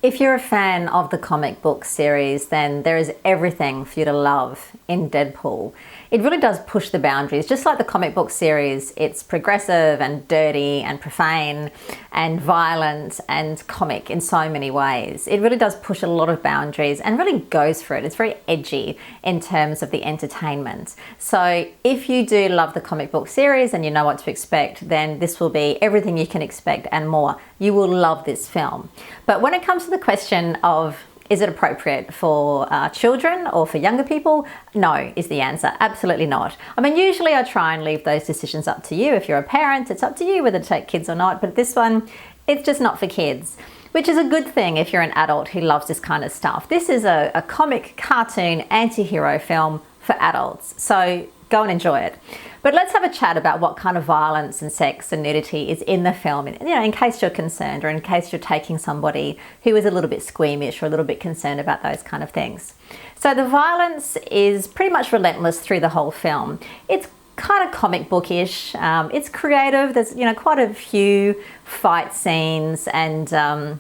If you're a fan of the comic book series, then there is everything for you to love in Deadpool. It really does push the boundaries. Just like the comic book series, it's progressive and dirty and profane and violent and comic in so many ways. It really does push a lot of boundaries and really goes for it. It's very edgy in terms of the entertainment. So if you do love the comic book series and you know what to expect, then this will be everything you can expect and more. You will love this film. But when it comes to the question of is it appropriate for children or for younger people? No, is the answer. Absolutely not. I mean, usually I try and leave those decisions up to you. If you're a parent, it's up to you whether to take kids or not. But this one, it's just not for kids, which is a good thing if you're an adult who loves this kind of stuff. This is a comic, cartoon, anti-hero film for adults. So go and enjoy it. But let's have a chat about what kind of violence and sex and nudity is in the film, in case you're concerned or in case you're taking somebody who is a little bit squeamish or a little bit concerned about those kind of things. So the violence is pretty much relentless through the whole film. It's kind of comic bookish. It's creative. There's quite a few fight scenes and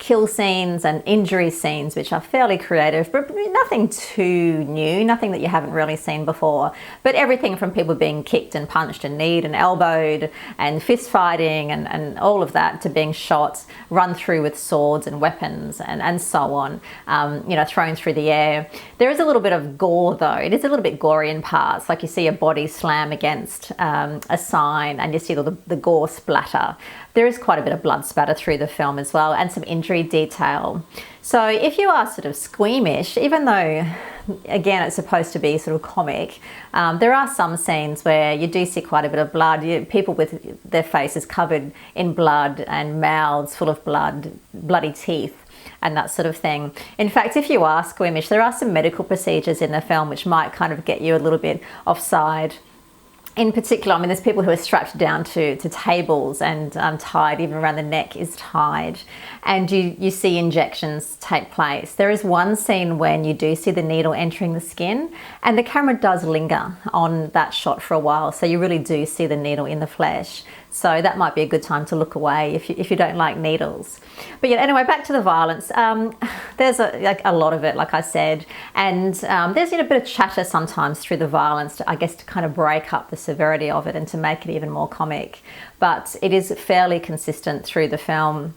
kill scenes and injury scenes which are fairly creative, but nothing too new, nothing that you haven't really seen before. But everything from people being kicked and punched and kneed and elbowed and fist fighting and all of that to being shot, run through with swords and weapons and so on, thrown through the air. There is a little bit of gore though. It is a little bit gory in parts, like you see a body slam against a sign and you see the gore splatter. There is quite a bit of blood spatter through the film as well, and some injury detail. So if you are sort of squeamish, even though, again, it's supposed to be sort of comic, there are some scenes where you do see quite a bit of blood. People with their faces covered in blood and mouths full of blood, bloody teeth, and that sort of thing. In fact, if you are squeamish, there are some medical procedures in the film which might kind of get you a little bit offside. In particular, I mean, there's people who are strapped down to tables and tied, even around the neck is tied. And you see injections take place. There is one scene when you do see the needle entering the skin and the camera does linger on that shot for a while. So you really do see the needle in the flesh. So that might be a good time to look away if you don't like needles. But yeah, anyway, back to the violence. There's a lot of it, like I said, and there's a bit of chatter sometimes through the violence, to kind of break up the severity of it and to make it even more comic. But it is fairly consistent through the film.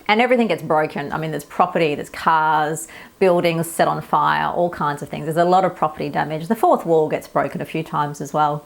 And everything gets broken. I mean, there's property, there's cars, buildings set on fire, all kinds of things. There's a lot of property damage. The fourth wall gets broken a few times as well.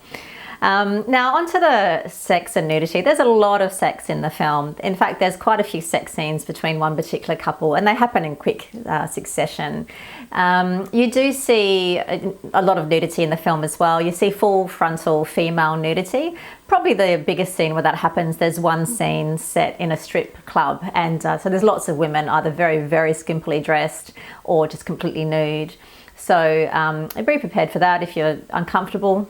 Now onto the sex and nudity. There's a lot of sex in the film. In fact, there's quite a few sex scenes between one particular couple and they happen in quick succession. You do see a lot of nudity in the film as well. You see full frontal female nudity. Probably the biggest scene where that happens, there's one scene set in a strip club and so there's lots of women either very, very skimpily dressed or just completely nude. So be prepared for that if you're uncomfortable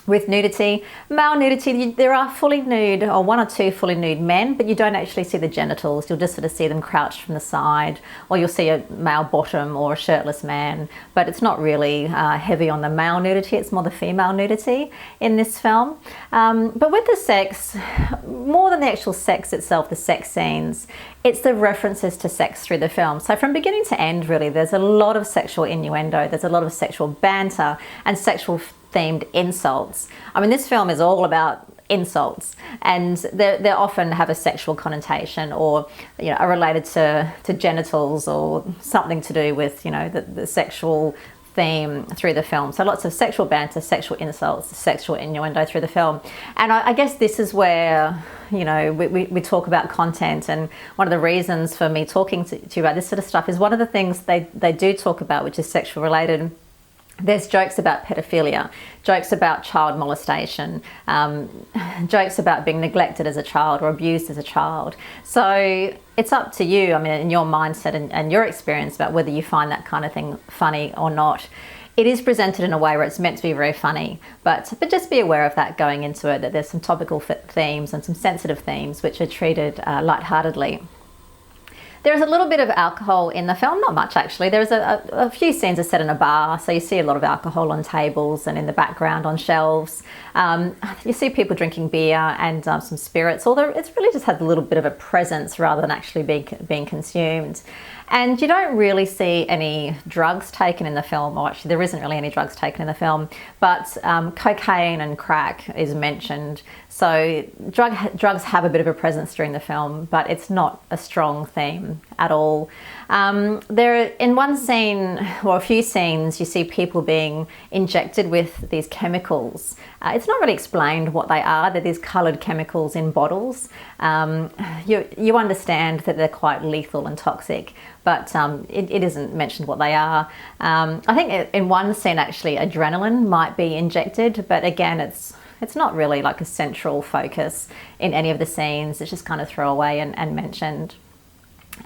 with nudity. Male nudity, there are fully nude or one or two fully nude men, but you don't actually see the genitals. You'll just sort of see them crouched from the side, or you'll see a male bottom or a shirtless man, but it's not really heavy on the male nudity. It's more the female nudity in this film. But with the sex, more than the actual sex itself, the sex scenes, it's the references to sex through the film. So from beginning to end, really, there's a lot of sexual innuendo, there's a lot of sexual banter and sexual themed insults. I mean, this film is all about insults and they often have a sexual connotation or are related to genitals or something to do with the sexual theme through the film. So lots of sexual banter, sexual insults, sexual innuendo through the film. And I guess this is where we talk about content, and one of the reasons for me talking to you about this sort of stuff is one of the things they do talk about, which is sexual related. There's jokes about pedophilia, jokes about child molestation, jokes about being neglected as a child or abused as a child. So it's up to you, I mean, in your mindset and your experience about whether you find that kind of thing funny or not. It is presented in a way where it's meant to be very funny, but just be aware of that going into it, that there's some topical themes and some sensitive themes which are treated lightheartedly. There's a little bit of alcohol in the film, not much actually. There's a few scenes are set in a bar, so you see a lot of alcohol on tables and in the background on shelves. You see people drinking beer and some spirits, although it's really just had a little bit of a presence rather than actually being consumed. And you don't really see any drugs taken in the film, or actually there isn't really any drugs taken in the film, but cocaine and crack is mentioned. So drugs have a bit of a presence during the film, but it's not a strong theme at all. In one scene, or a few scenes, you see people being injected with these chemicals. It's not really explained what they are. They're these coloured chemicals in bottles. You understand that they're quite lethal and toxic, but it isn't mentioned what they are. I think in one scene, actually, adrenaline might be injected, but again, it's not really like a central focus in any of the scenes. It's just kind of throwaway and mentioned.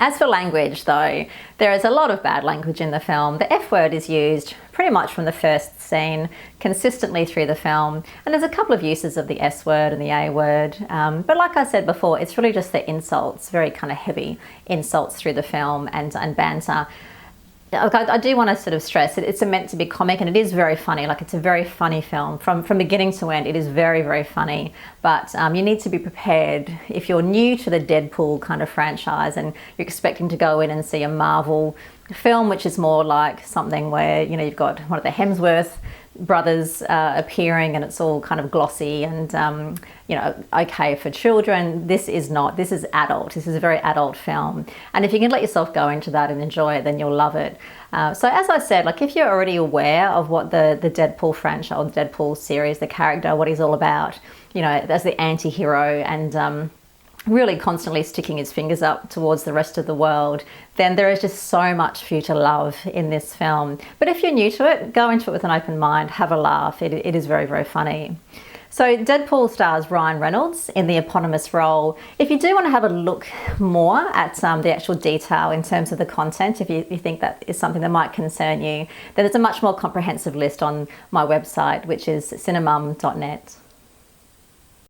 As for language, though, there is a lot of bad language in the film. The F word is used pretty much from the first scene, consistently through the film. And there's a couple of uses of the S word and the A word. But like I said before, it's really just the insults, very kind of heavy insults through the film and banter. I do want to sort of stress it's meant to be comic, and it is very funny. Like, it's a very funny film from beginning to end. It is very, very funny, but you need to be prepared if you're new to the Deadpool kind of franchise and you're expecting to go in and see a Marvel film, which is more like something where, you know, you've got one of the Hemsworth brothers appearing and it's all kind of glossy and okay for children. This is not. This is adult. This is a very adult film, and if you can let yourself go into that and enjoy it, then you'll love it. So as I said, like, if you're already aware of what the Deadpool franchise, or the Deadpool series, the character, what he's all about, you know, as the anti-hero and really constantly sticking his fingers up towards the rest of the world, then there is just so much for you to love in this film. But if you're new to it, go into it with an open mind, have a laugh. It is very, very funny. So Deadpool stars Ryan Reynolds in the eponymous role. If you do want to have a look more at the actual detail in terms of the content, if you think that is something that might concern you, then there's a much more comprehensive list on my website, which is cinemum.net.